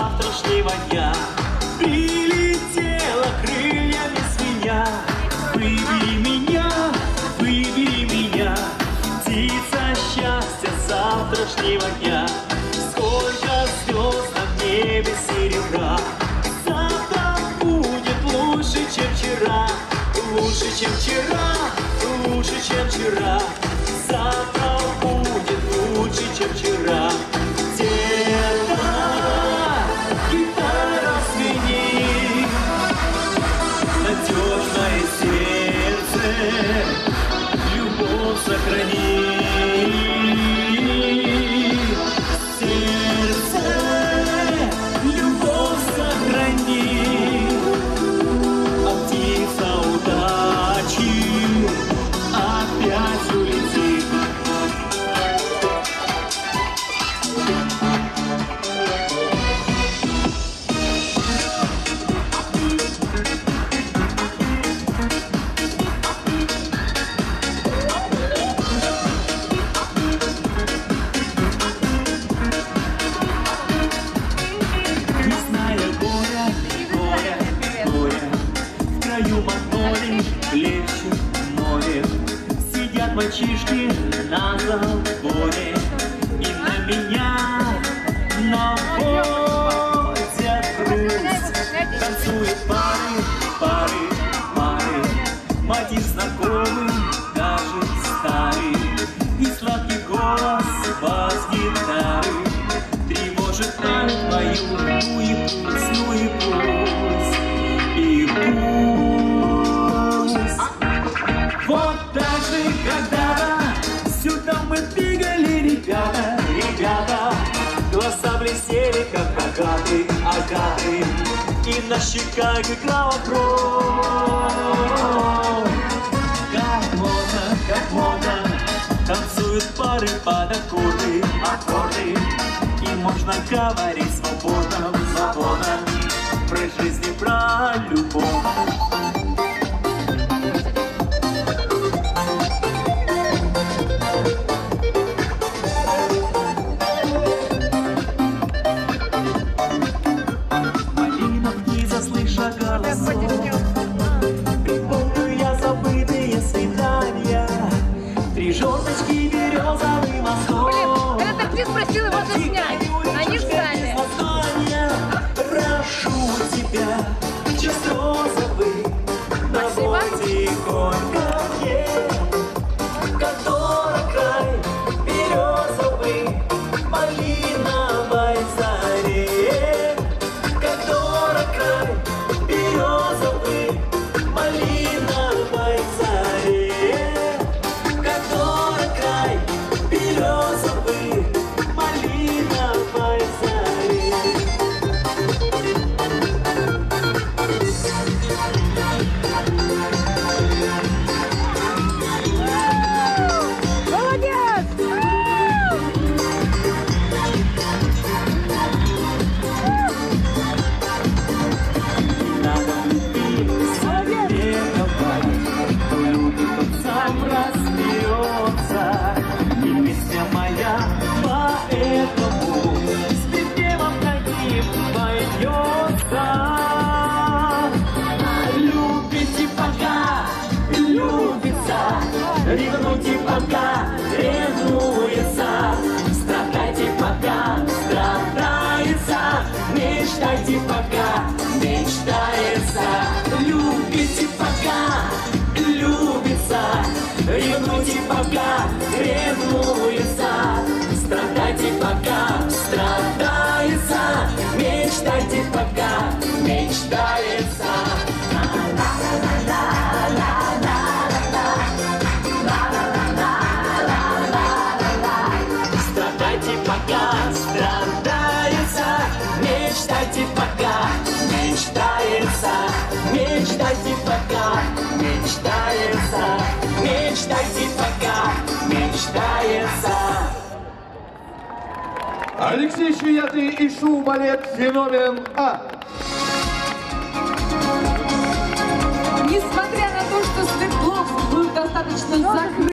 завтрашнего дня. Прилетела крыльями свинья. Выбери меня, птица счастья завтрашнего дня. Сколько звезд на небе серебра. Завтра будет лучше, чем вчера. Лучше, чем вчера, лучше, чем вчера. Завтра будет лучше, чем вчера. Где-то гитара звенит, надежное сердце любовь сохрани. Сердце любовь сохрани. А птица удачи опять улетит. Плещет море, сидят мальчишки на заборе и на меня наводят грусть. Танцуют пары, мотив знакомый, даже старый, и сладкий голос бас-гитары тревожит память мою. Ну и пусть, и пусть. Вот так же когда-то сюда мы бегали, ребята, глаза блестели, как агаты, и на щеках играла кровь. Как модно, танцуют пары под аккорды, и можно говорить свободно, про жизнь и про любовь. Припомню я забытые свидания, три жердочки березовый мосток. Блин, когда таксист просил его заснять, они ждали. Прошу тебя, час розовый, домой тихонько мне. Который край березовый, малиновой заре. Который край березовый, малиновой заре. Который край березовый, малиновой заре. Молодец! Надо любить, кто любит, тот сам разберется. И песня моя поэтому с припевом таким пойдется. Любите пока любится, ревнуйте пока ревнуется, страдайте пока страдается, мечтайте пока мечтается. Любите пока любится, ревнуйте пока ревнуется, страдайте пока страдается, мечтайте пока мечтается. Страдайте пока страдается, мечтайте пока мечтается, мечтайте пока мечтается, мечтайте пока мечтается. Алексей Шведный и шоу-балет «Феномен А». Несмотря на то, что Свердловск был достаточно закрыт,